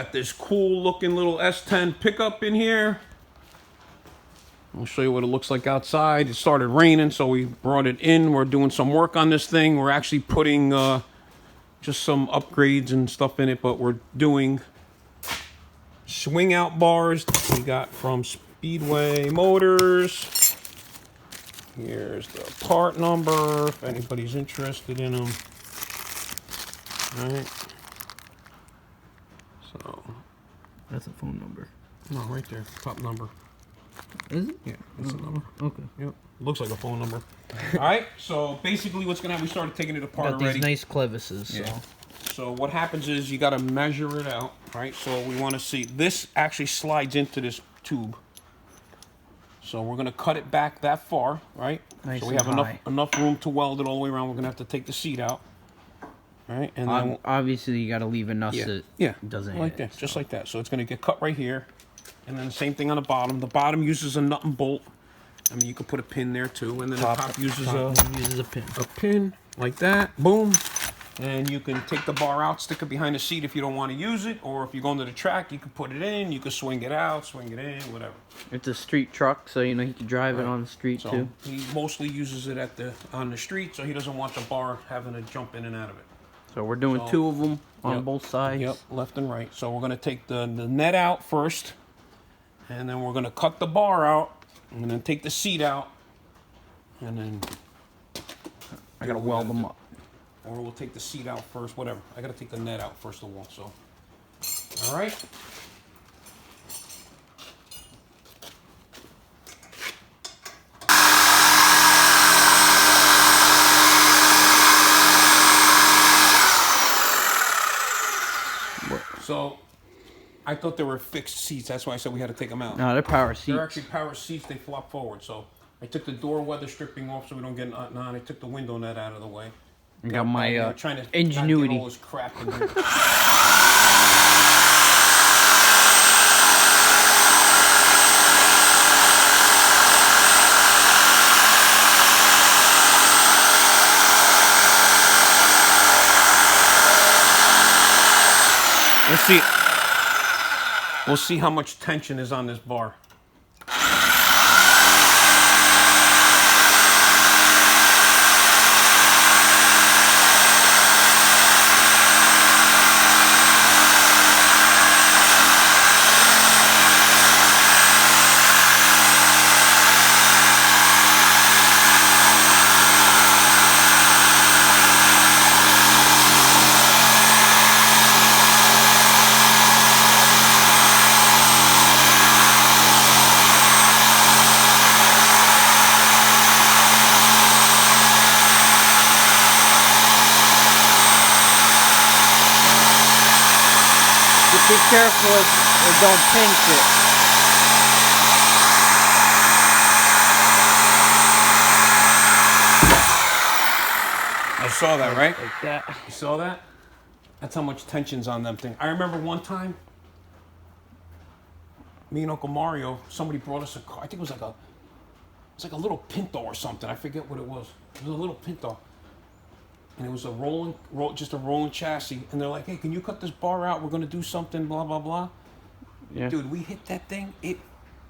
got this cool looking little S10 pickup in here. I'll show you what it looks like outside. It started raining, so we brought it in. We're doing some work on this thing. We're actually putting just some upgrades and stuff in it, but we're doing swing out bars that we got from Speedway Motors. Here's the part number if anybody's interested in them. All right. So that's a phone number. No, right there, top number. Is it? Yeah, that's the number. Okay. Yep. Looks like a phone number. All right. So basically, what's gonna happen? We started taking it apart already. These nice clevises. So. Yeah. So what happens is you got to measure it out, right? So we want to see this actually slides into this tube. So we're gonna cut it back that far, right? Nice. So we have enough room to weld it all the way around. We're gonna have to take the seat out. All right, and then obviously you got to leave enough so it doesn't like that, just like that. So it's gonna get cut right here, and then the same thing on the bottom. The bottom uses a nut and bolt. I mean, you could put a pin there too, and then the top uses a pin. A pin like that. Boom. And you can take the bar out, stick it behind the seat if you don't want to use it, or if you're going to the track, you can put it in. You can swing it out, swing it in, whatever. It's a street truck, so you know he can drive it on the street too. He mostly uses it on the street, so he doesn't want the bar having to jump in and out of it. So we're doing two of them on both sides. Yep, left and right. So we're going to take the net out first, and then we're going to cut the bar out, and then take the seat out, and then I got to weld them up. Or we'll take the seat out first, whatever. I got to take the net out first of all, so. All right. So, I thought they were fixed seats. That's why I said we had to take them out. No, they're power seats. They're actually power seats. They flop forward. So, I took the door weather stripping off so we don't get nothing on. I took the window net out of the way. I got my trying to ingenuity. Not get all this crap in here. Let's see. We'll see how much tension is on this bar. Be careful or don't pinch it. I saw that, right? Like that. You saw that? That's how much tension's on them thing. I remember one time, me and Uncle Mario, somebody brought us a car. I think it was like a little Pinto or something. I forget what it was. It was a little Pinto. And it was just a rolling chassis. And they're like, hey, can you cut this bar out? We're going to do something, blah, blah, blah. Yeah. Dude, we hit that thing. It,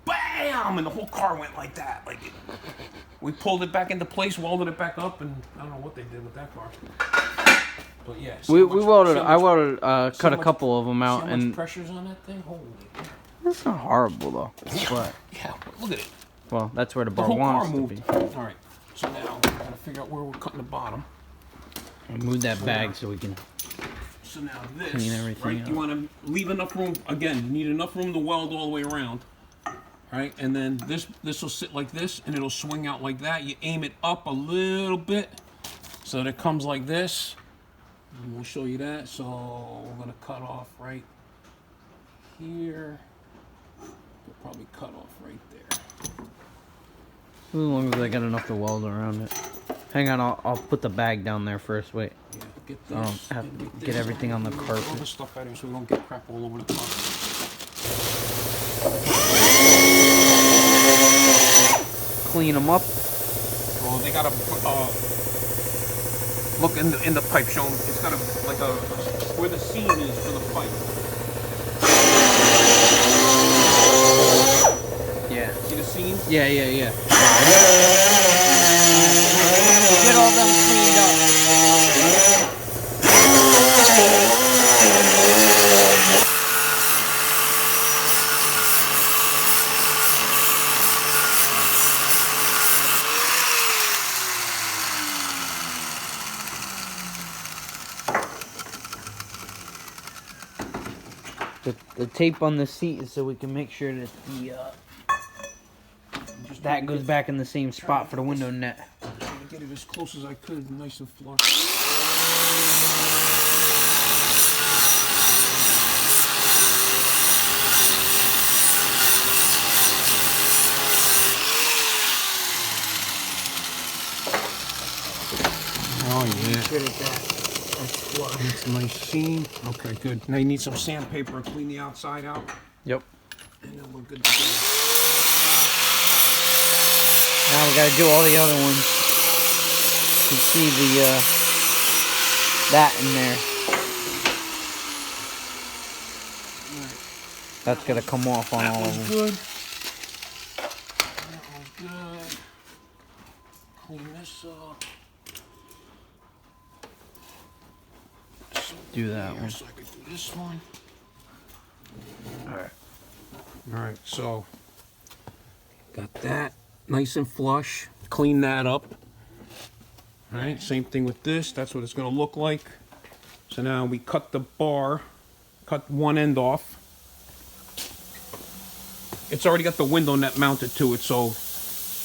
bam! And the whole car went like that. We pulled it back into place, welded it back up, and I don't know what they did with that car. But yeah. Cut a couple of them out. See how much pressure's on that thing? Holy cow. That's not horrible, though. But, yeah, look at it. Well, that's where the bar whole wants car moved. to be. All right. So now we got to figure out where we're cutting the bottom. Move that bag so we can So now this, clean everything right? up. You want to leave enough room. Again, you need enough room to weld all the way around, right? And then this will sit like this, and it'll swing out like that. You aim it up a little bit, so that it comes like this. And we'll show you that. So we're gonna cut off right here. We'll probably cut off right there. As long as I got enough to weld around it. Hang on, I'll put the bag down there first. Wait. Yeah, get I don't this. have to get everything on the All carpet. this stuff out here so we don't get crap all over the carpet. Clean them up. Well, they got a look in the pipe. Show them. It's got where the seam is for the pipe. Yeah. Get all them cleaned up. The tape on the seat is so we can make sure that that goes back in the same spot for the window net. I'm trying to get it as close as I could, nice and flush. Oh yeah. That's a nice seam. Okay, good. Now you need some sandpaper and clean the outside out. Yep. And then we're good to go. Now we gotta do all the other ones. You can see the that in there. That's gonna come off on all of them. Good. That one's good. Clean this up. Do that one. So I could do this one. Alright. Alright, so got that nice and flush. Clean that up. Alright, same thing with this. That's what it's gonna look like. So now we cut the bar, cut one end off. It's already got the window net mounted to it, so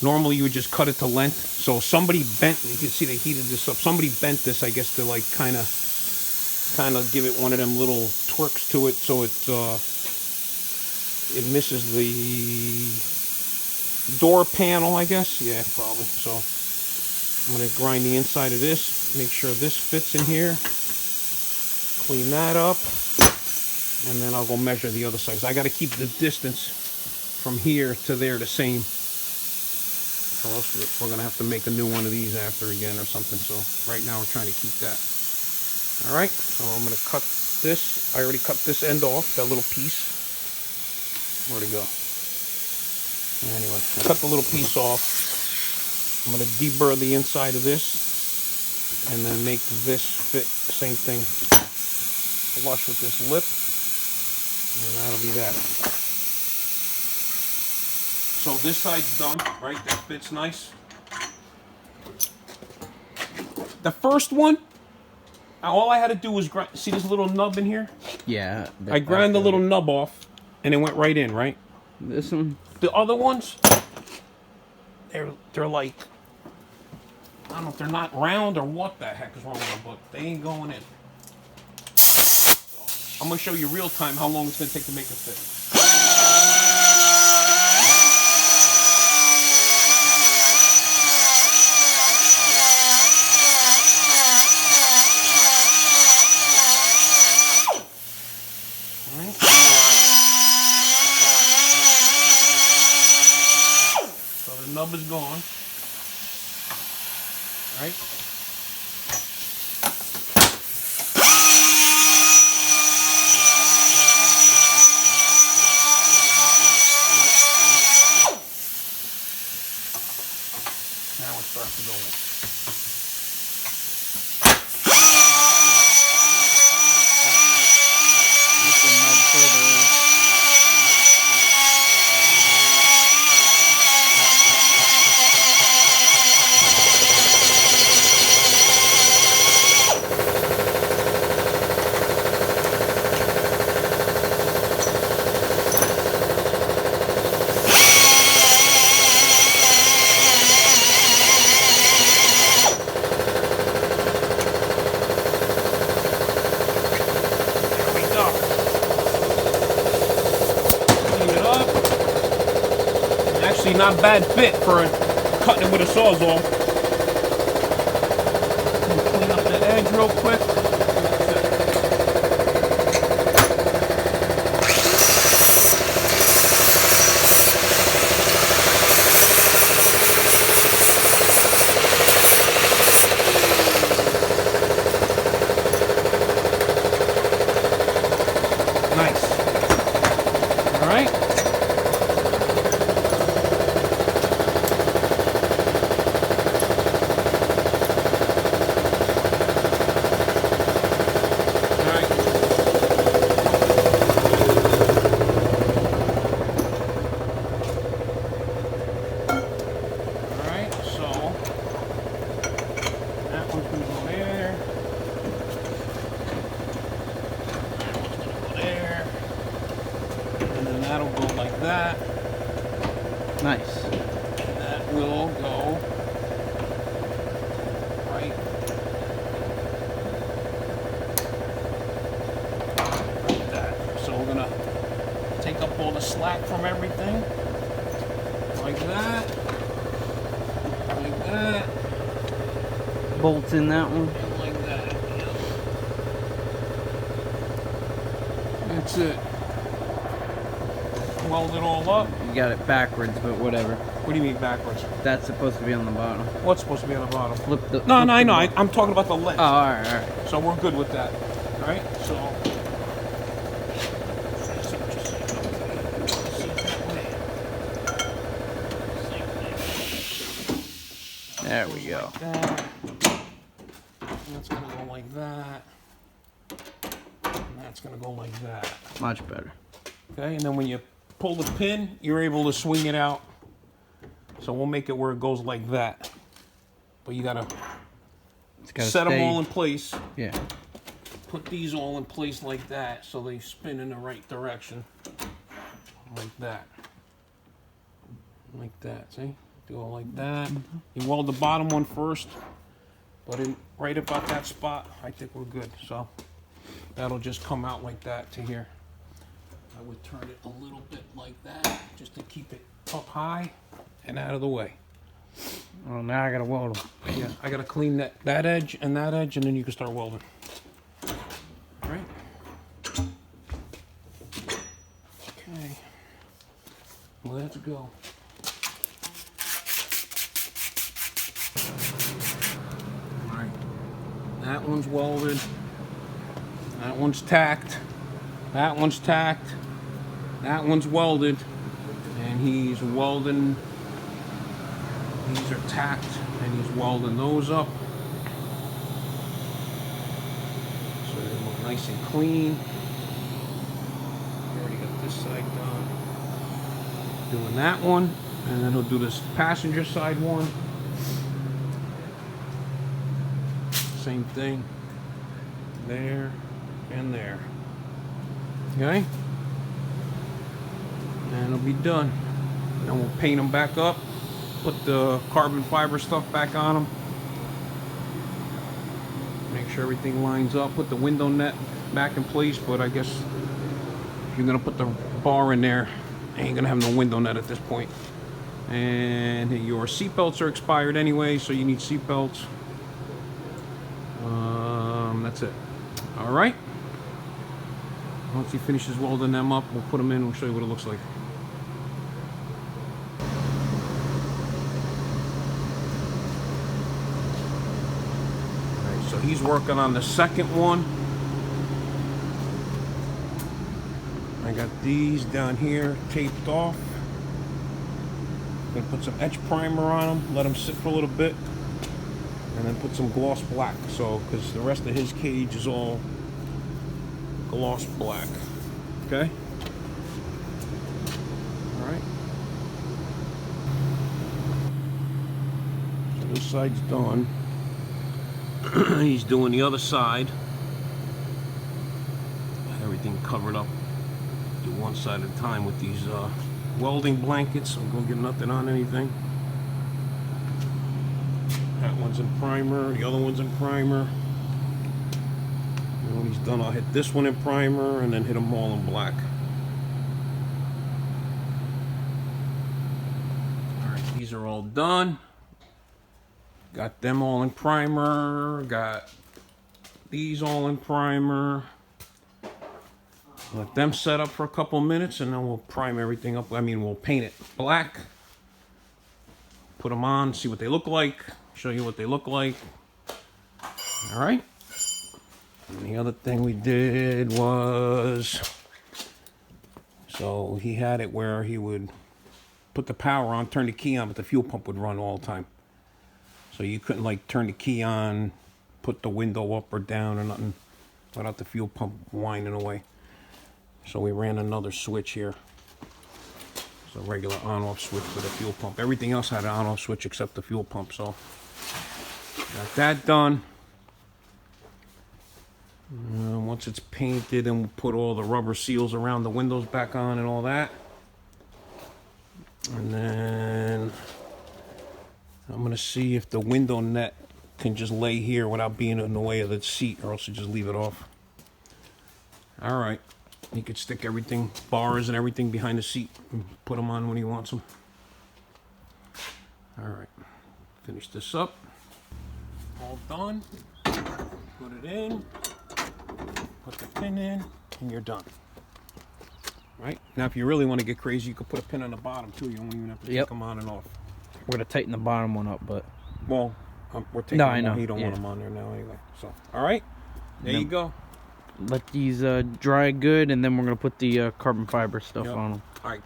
normally you would just cut it to length. So somebody bent, you can see they heated this up. Somebody bent this, I guess, to like kind of give it one of them little twerks to it, so it misses the door panel, I guess. Yeah, probably. So I'm gonna grind the inside of this, make sure this fits in here, clean that up, and then I'll go measure the other side. I got to keep the distance from here to there the same, or else we're gonna have to make a new one of these after again or something. So right now we're trying to keep that. All right, so I'm gonna cut this. I already cut this end off, that little piece. Where'd it go? Anyway, I cut the little piece off. I'm gonna deburr the inside of this and then make this fit the same thing. Flush with this lip, and that'll be that. So this side's done, right? That fits nice. The first one, all I had to do was grind. See this little nub in here? Yeah. I grind the little nub off, and it went right in, right? This one? The other ones, they're like, I don't know if they're not round or what the heck is wrong with them, but they ain't going in. So, I'm gonna show you real time how long it's gonna take to make it fit. Nub is gone. All right. Now it starts to go in. Just a nub further in. Not bad fit for cutting it with a sawzall. Clean up the edge real quick. Nice. All right. that'll go like that. Nice. That will go right like that. So we're gonna take up all the slack from everything. Like that. Like that. Bolts in that one. And like that. Yep. That's it. Weld it all up. You got it backwards, but whatever. What do you mean backwards? That's supposed to be on the bottom. What's supposed to be on the bottom? Flip the. No, flip no, I the know. bottom. I'm talking about the lens. Oh, alright, alright. So we're good with that. Alright? So. There we go. Like that. And that's going to go like that. And that's going to go like that. Much better. Okay? And then when you pull the pin, you're able to swing it out. So we'll make it where it goes like that. But you got to set them all in place. Yeah. Put these all in place like that so they spin in the right direction. Like that. Like that, see? Do it like that. You weld the bottom one first, but in right about that spot, I think we're good. So that'll just come out like that to here. I would turn it a little bit like that just to keep it up high and out of the way. Well, now I gotta weld them. Yeah, I gotta clean that edge, and then you can start welding. All right. Okay. Let's go. All right. That one's welded. That one's tacked. That one's tacked. That one's welded. And he's welding. These are tacked, and he's welding those up. So they look nice and clean. We already got this side done. Doing that one, and then he'll do this passenger side one. Same thing. There and there. Okay? And it'll be done. And then we'll paint them back up. Put the carbon fiber stuff back on them. Make sure everything lines up. Put the window net back in place, but I guess if you're gonna put the bar in there, ain't gonna have no window net at this point. And your seat belts are expired anyway, so you need seat belts. That's it. All right. Once he finishes welding them up, we'll put them in. We'll show you what it looks like. So he's working on the second one. I got these down here taped off. Gonna put some etch primer on them, let them sit for a little bit, and then put some gloss black. So, because the rest of his cage is all gloss black. Okay. All right. So this side's done. He's doing the other side. Everything covered up. Do one side at a time with these welding blankets. I'm gonna get nothing on anything. That one's in primer. The other one's in primer. And when he's done, I'll hit this one in primer and then hit them all in black. All right, these are all done. Got them all in primer, got these all in primer. Let them set up for a couple minutes and then we'll prime everything up. I mean, we'll paint it black. Put them on, see what they look like. Show you what they look like. All right. And the other thing we did was, so he had it where he would put the power on, turn the key on, but the fuel pump would run all the time. So you couldn't like turn the key on, put the window up or down or nothing without the fuel pump whining away. So we ran another switch here. It's a regular on-off switch for the fuel pump. Everything else had an on-off switch except the fuel pump. So got that done. Once it's painted, and we'll put all the rubber seals around the windows back on and all that. And then I'm gonna see if the window net can just lay here without being in the way of the seat, or else you just leave it off. All right, he could stick everything, bars and everything behind the seat, and put them on when he wants them. All right, finish this up. All done. Put it in. Put the pin in, and you're done. Right? Now, if you really want to get crazy, you could put a pin on the bottom, too. You don't even have to take them on and off. We're going to tighten the bottom one up, but... Well, we're taking them off. You don't want them on there now anyway. So, all right. There you go. Let these dry good, and then we're going to put the carbon fiber stuff on them. All right.